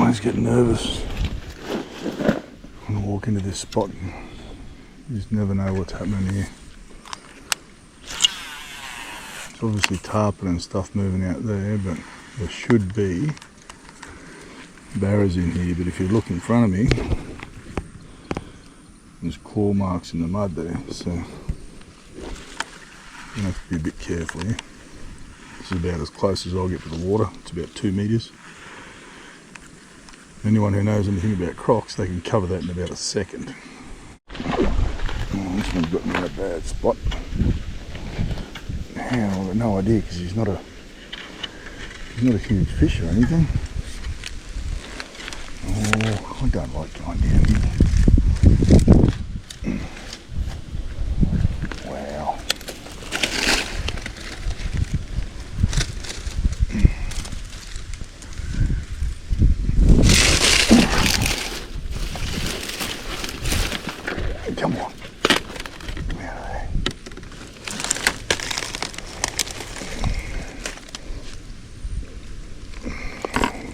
always get nervous when I walk into this spot. You just never know what's happening here. It's obviously tarpon and stuff moving out there, but there should be barras in here. But if you look in front of me, there's claw marks in the mud there, so you have to be a bit careful here. This is about as close as I'll get to the water. It's about 2 metres. Anyone who knows anything about crocs, they can cover that in about a second. Oh, this one's got me in a bad spot. I've got no idea because he's not a huge fish or anything. Oh, I don't like going down here. Wow. Come on. Come out of there.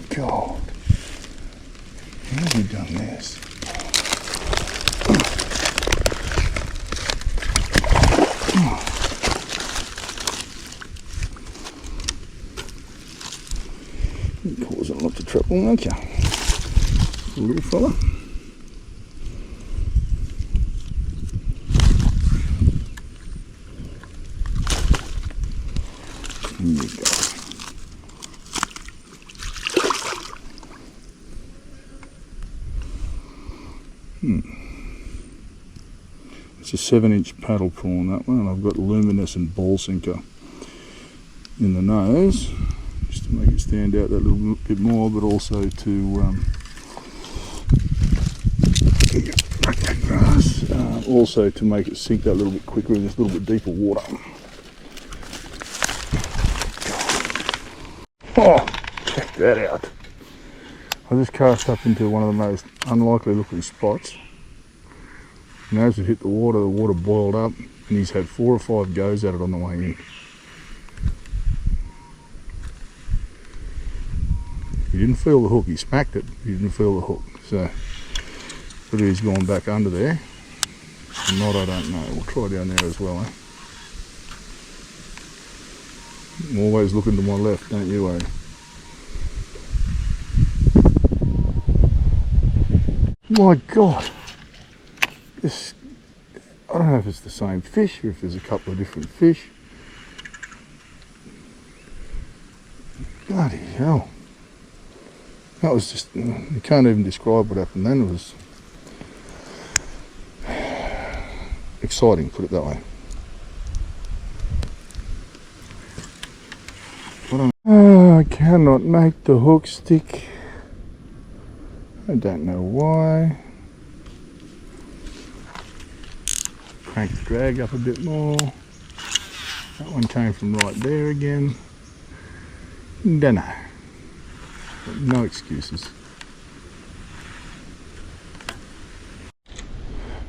God. How have you done this? You're causing lots of trouble, aren't you? Little fella. There you go. It's a 7-inch paddle prawn, that one, and I've got luminescent ball sinker in the nose just to make it stand out that little bit more, but also to also to make it sink that little bit quicker in this little bit deeper water. Oh, check that out. I just cast up into one of the most unlikely looking spots. And as it hit the water boiled up, and he's had 4 or 5 goes at it on the way in. He didn't feel the hook, he smacked it, he didn't feel the hook. So, whether he's gone back under there or not, I don't know. We'll try down there as well, eh? I'm always looking to my left, don't you, eh? My God, this, I don't know if it's the same fish or if there's a couple of different fish. Bloody hell. That was just, you can't even describe what happened then. It was exciting, put it that way. Oh, I cannot make the hook stick. I don't know why. Crank the drag up a bit more. That one came from right there again. Don't know. But no excuses.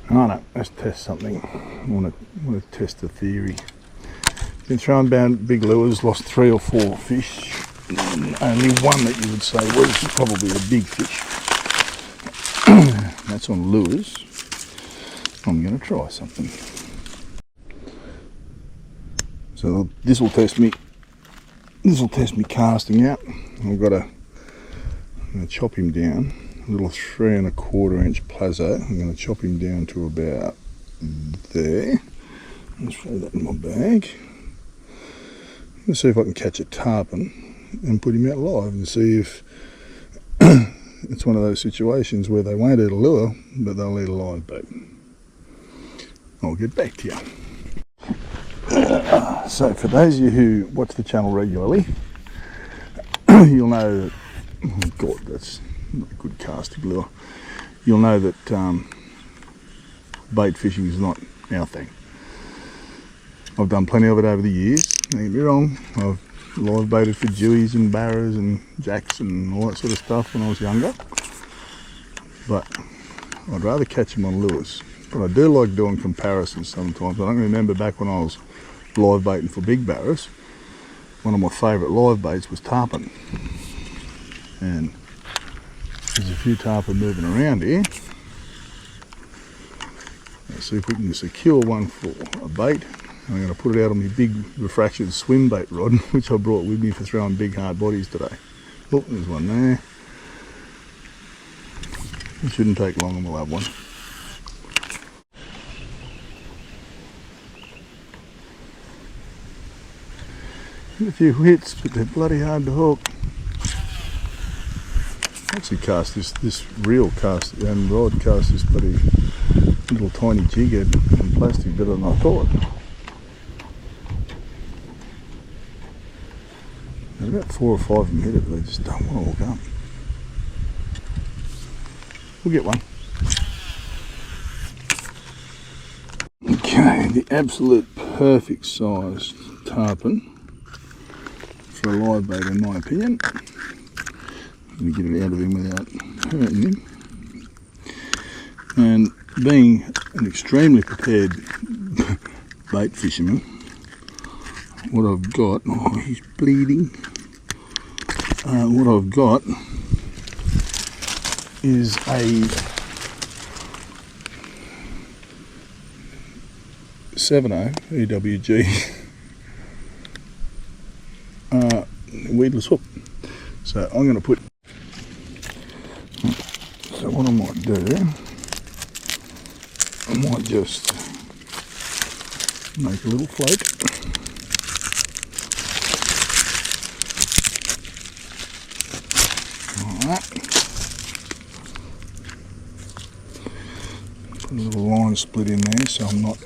Alright, let's test something. I want to test a theory. Been throwing down big lures, lost 3 or 4 fish. Only one that you would say was probably a big fish. That's on lures. I'm going to try something. So this will test me. This will test me casting out. I'm going to chop him down. A little 3 1/4 inch plazo. I'm going to chop him down to about there. Let's throw that in my bag. Let's see if I can catch a tarpon and put him out live and see if it's one of those situations where they won't eat a lure, but they'll eat a live bait. I'll get back to you. So for those of you who watch the channel regularly, you'll know that, oh God, that's not a good casting lure. You'll know that bait fishing is not our thing. I've done plenty of it over the years, don't get me wrong. I've live baited for dewies and barras and jacks and all that sort of stuff when I was younger, but I'd rather catch them on lures. But I do like doing comparisons sometimes. I don't remember back when I was live baiting for big barras, one of my favourite live baits was tarpon, and There's a few tarpon moving around here. Let's see if we can secure one for a bait. I'm going to put it out on my big refraction swim bait rod, which I brought with me for throwing big hard bodies today. Oh, there's one there. It shouldn't take long and we'll have one. A few hits, but they're bloody hard to hook. Actually cast this reel cast and rod cast this bloody little tiny jig head in plastic better than I thought. There's about 4 or 5 of them hit it, but they just don't want to hook up. We'll get one. Okay, the absolute perfect size tarpon for a live bait in my opinion. I'm going to get it out of him without hurting him. And being an extremely prepared bait fisherman, what I've got, oh he's bleeding, what I've got is a 7.0 EWG weedless hook. So I'm going to put, so what I might do, I might just make a little float. Alright. Put a little line split in there so I'm not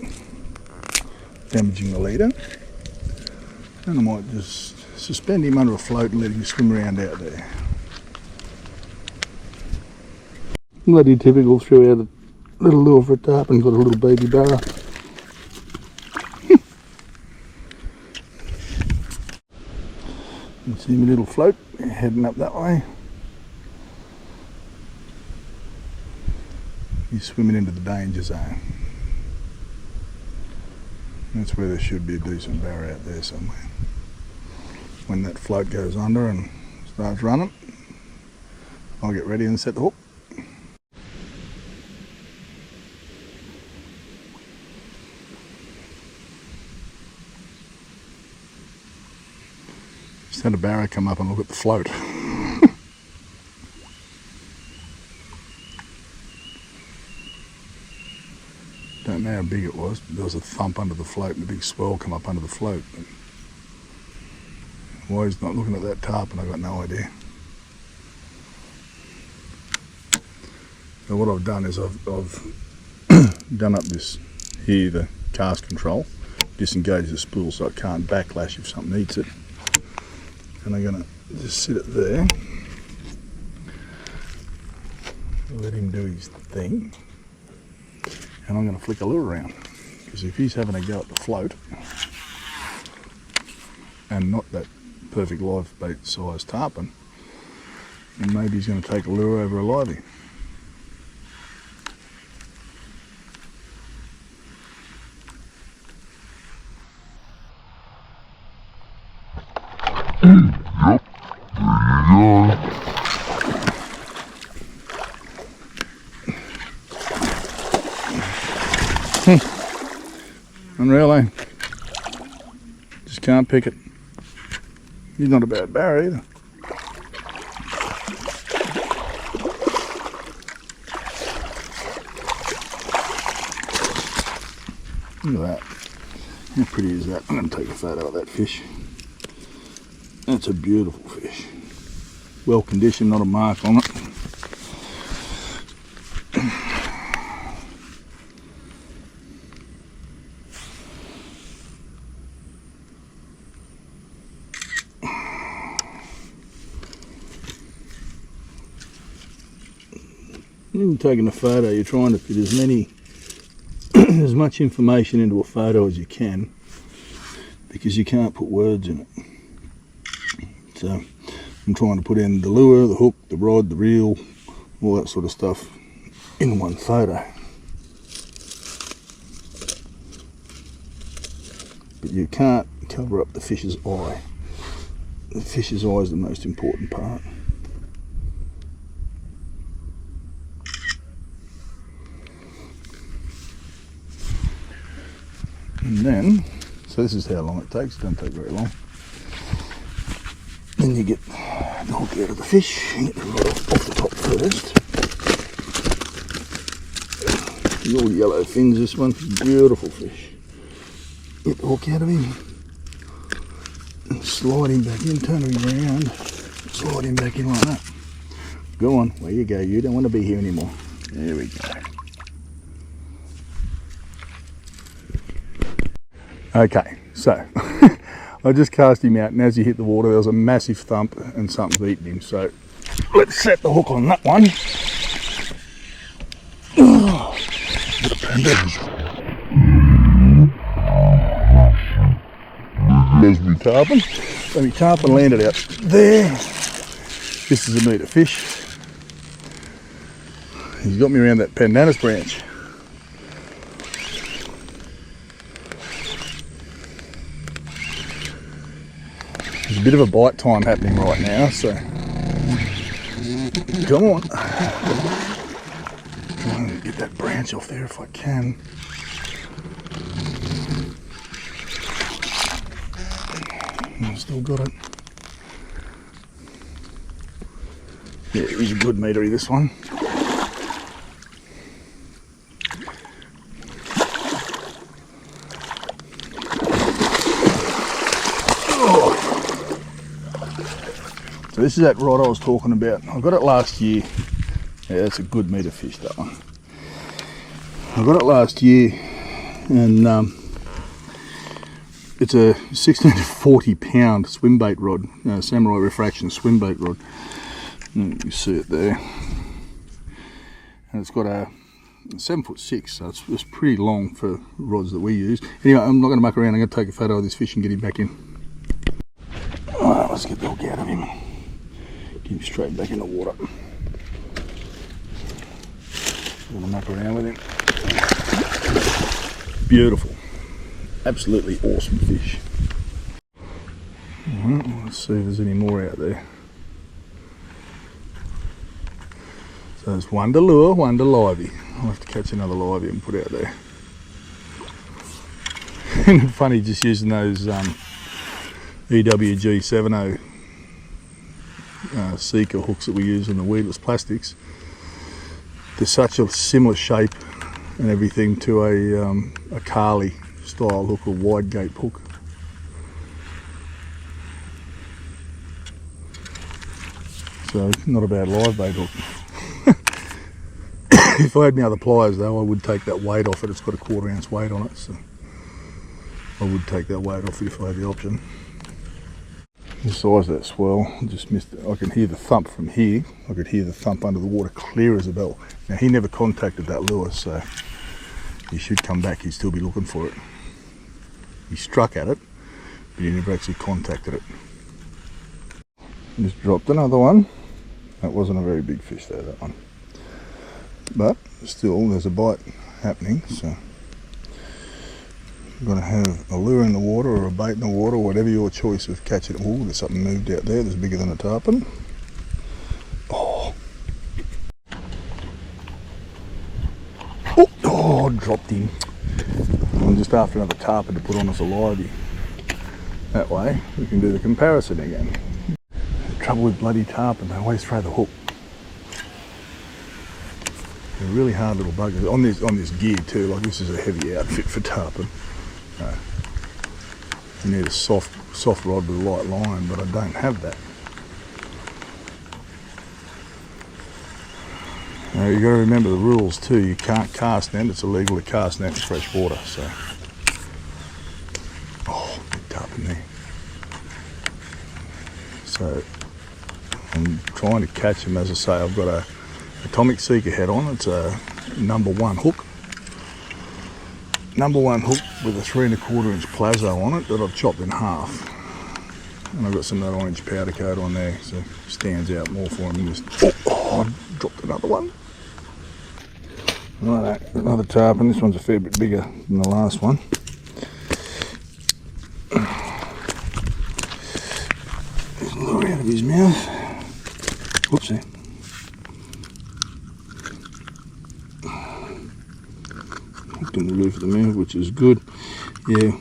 damaging the leader. And I might just suspend him under a float and let him swim around out there. Bloody typical, threw out a little lure for a tarpon, got a little baby barra. You see my little float heading up that way. He's swimming into the danger zone. That's where there should be a decent barra out there somewhere. When that float goes under and starts running, I'll get ready and set the hook. Just had a barra come up and look at the float. Don't know how big it was, but there was a thump under the float and a big swell come up under the float. But why he's not looking at that tarpon, I've got no idea. So what I've done is I've done up this here, the cast control, disengage the spool so it can't backlash if something eats it. And I'm going to just sit it there, let him do his thing, and I'm going to flick a lure around, because if he's having a go at the float and not that perfect live bait size tarpon, then maybe he's going to take a lure over a livey. Unreal, eh? Just can't pick it. He's not a bad barra either. Look at that. How pretty is that? I'm going to take a photo of that fish. That's a beautiful fish. Well conditioned, not a mark on it. When you're taking a photo, you're trying to fit as much information into a photo as you can, because you can't put words in it. So I'm trying to put in the lure, the hook, the rod, the reel, all that sort of stuff in one photo. But you can't cover up the fish's eye. The fish's eye is the most important part. And then, so this is how long it takes, it doesn't take very long. Then you get the hook out of the fish, you get the rod off the top first. All yellow fins, this one, beautiful fish. Get the hook out of him, and slide him back in, turn him around, slide him back in like that. Go on, where you go, you don't want to be here anymore. There we go. Okay, so I just cast him out, and as he hit the water there was a massive thump and something's eaten him, so let's set the hook on that one. There's my tarpon. So my tarpon landed out there. This is a meter fish. He's got me around that pandanus branch. There's a bit of a bite time happening right now, so come on. Trying to get that branch off there if I can. I've still got it. Yeah, he's a good meatery, this one. So this is that rod I was talking about. I got it last year. Yeah, that's a good meter fish, that one. I got it last year, and it's a 16 to 40 pound swim bait rod, Samurai Refraction swim bait rod. You see it there. And it's got a 7'6", so it's pretty long for rods that we use. Anyway, I'm not going to muck around. I'm going to take a photo of this fish and get him back in. Alright, let's get the hook out of him. Get him straight back in the water. I'm going to muck around with him. Beautiful. Absolutely awesome fish. Alright, let's see if there's any more out there. So there's one to lure, one to livey. I'll have to catch another livey and put out there. And funny just using those EWG 70 Seeker hooks that we use on the weedless plastics. They're such a similar shape and everything to a Carly style hook, or wide gape hook. So not a bad live bait hook. If I had my other pliers though, I would take that weight off it. It's got a 1/4 ounce weight on it, so I would take that weight off it if I had the option. The size of that swell, I just missed it. I can hear the thump from here. I could hear the thump under the water clear as a bell. Now he never contacted that lure, so he should come back, he'd still be looking for it. He struck at it, but he never actually contacted it. Just dropped another one. That wasn't a very big fish though, that one. But still, there's a bite happening, so you're going to have a lure in the water or a bait in the water, whatever your choice of catching it. Oh, there's something moved out there that's bigger than a tarpon. Oh, oh, dropped him. I'm just after another tarpon to put on as a livey. That way we can do the comparison again. The trouble with bloody tarpon, they always throw the hook. They're really hard little buggers on this gear too. Like, this is a heavy outfit for tarpon. You need a soft rod with a light line, but I don't have that. Now you got to remember the rules too. You can't cast net. It's illegal to cast net in fresh water. So, oh, big tarpon there. So I'm trying to catch them. As I say, I've got a Atomic Seeker head on. It's a #1 hook. #1 hook with a 3 1/4 inch plazo on it that I've chopped in half. And I've got some of that orange powder coat on there, so it stands out more for him. Oh, I dropped another one. Right, another tarpon. This one's a fair bit bigger than the last one. There's a lure out of his mouth. Whoopsie. Hooked in the roof of the mouth, which is good. yeah,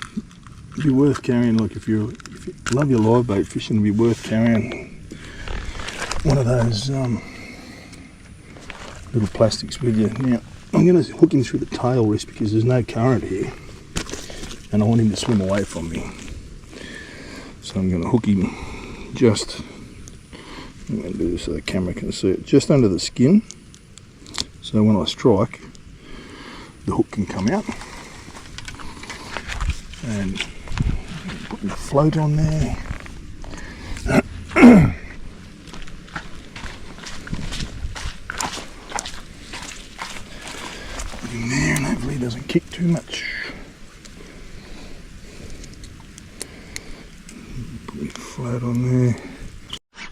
it'd be worth carrying. Like if you love your live bait fishing, it'd be worth carrying one of those little plastics with you. Now I'm going to hook him through the tail wrist because there's no current here, and I want him to swim away from me. So I'm going to hook him just. I'm going to do this so the camera can see it, just under the skin. So when I strike, the hook can come out. And put my float on there. Put him there, and hopefully he doesn't kick too much. Put my float on there.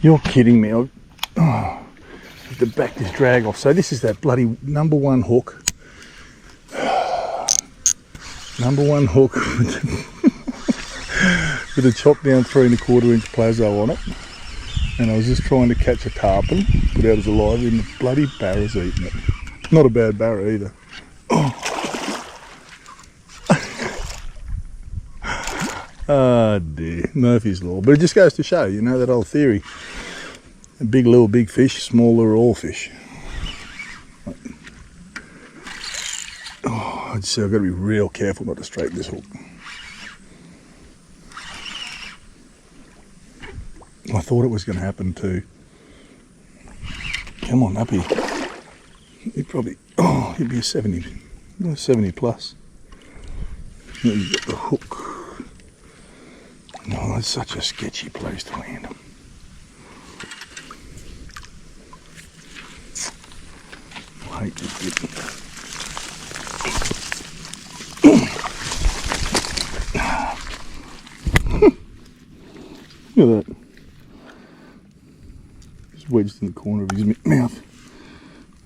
You're kidding me. I have to back this drag off. So this is that bloody #1 hook. #1 hook with a chop down 3 1/4 inch plazo on it, and I was just trying to catch a tarpon, put out as a live, and the bloody barra's eating it. Not a bad barra either. Oh dear, Murphy's Law. But it just goes to show, you know, that old theory. A big lure, big fish, small lure, all fish. Oh, I've got to be real careful not to straighten this hook. I thought it was going to happen too. Come on, up here. He'd probably, he'd be a 70 plus. Now you've got the hook. No, it's such a sketchy place to land them. I hate this bit. Look at that. Just wedged in the corner of his mouth.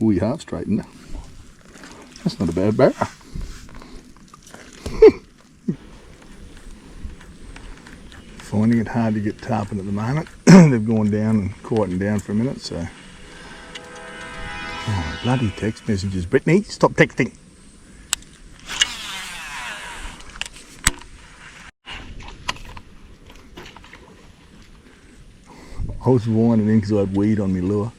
Oh, he half straightened. That's not a bad barra. Finding it hard to get tarpon at the moment. They've gone down and quietened down for a minute, so. Oh, bloody text messages. Brittany, stop texting. I was winding in because I had weed on my lure,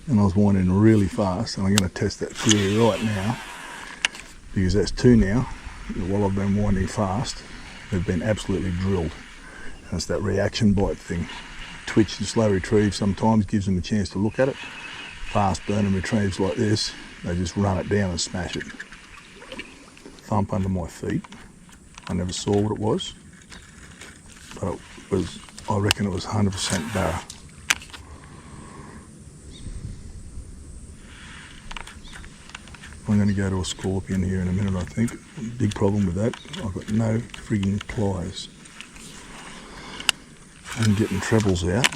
and I was winding really fast, and I'm going to test that theory right now, because that's 2 now. While I've been winding fast, they've been absolutely drilled. And it's that reaction bite thing. Twitch and slow retrieve sometimes gives them a chance to look at it. Fast burn and retrieves like this, they just run it down and smash it. Thump under my feet. I never saw what it was, but it was, I reckon it was 100% barra. I'm going to go to a scorpion here in a minute, I think. Big problem with that, I've got no frigging pliers. And getting trebles out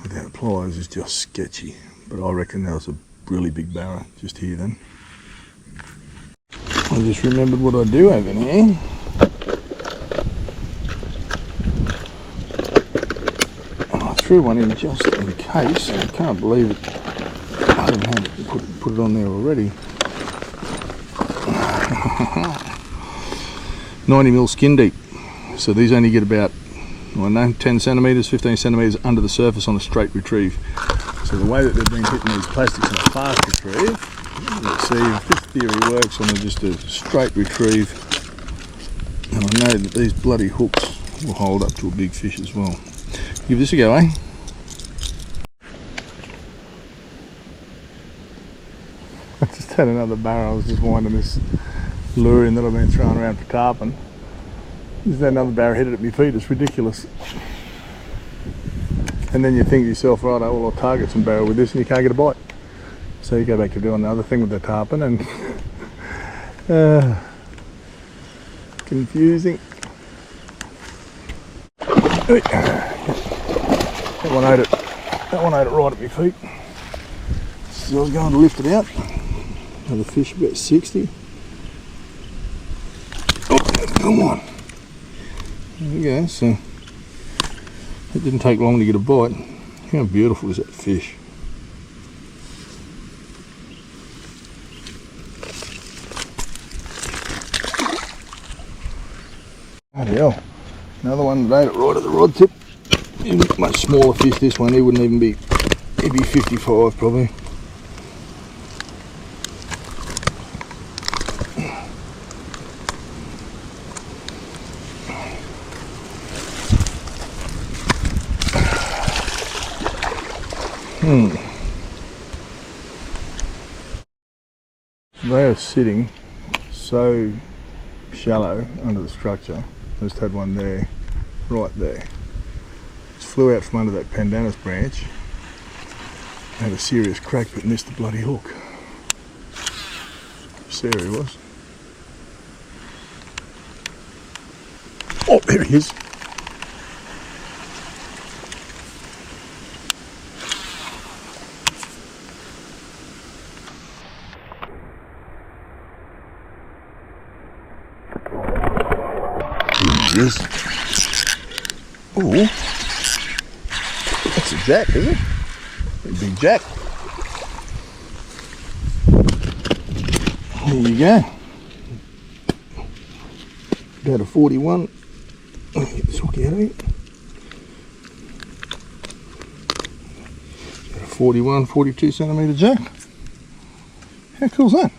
without pliers is just sketchy. But I reckon that was a really big barra just here then. I just remembered what I do have in here. I threw one in just in case. I can't believe it. I didn't have it, put it on there already. 90mm skin deep. So these only get about, I don't know, 10 centimetres, 15 centimetres under the surface on a straight retrieve. So the way that they've been hitting these plastics on a fast retrieve, let's see if this theory works on just a straight retrieve. And I know that these bloody hooks will hold up to a big fish as well. Give this a go, eh? I just had another barra. I was just winding this lure in that I've been throwing around for tarpon. There's another barra hit it at my feet. It's ridiculous. And then you think to yourself, right, well, I'll target some barra with this, and you can't get a bite. So you go back to doing the other thing with the tarpon, and confusing. That one ate it. That one ate it right at my feet. So I was going to lift it out. Another fish about 60. Oh, come on. There we go. So it didn't take long to get a bite. How beautiful is that fish? Bloody hell. Another one that ate it right at the rod tip. Much smaller fish, this one. He wouldn't even be, he'd be 55 probably. They are sitting so shallow under the structure. I just had one there, right there. Just flew out from under that pandanus branch. Had a serious crack but missed the bloody hook. There he was. Oh, there he is. Yes. Oh, that's a jack, is it? A big jack. There you go. About a 41. Let me get this hook out of it. About a 41, 42 centimetre jack. How cool is that?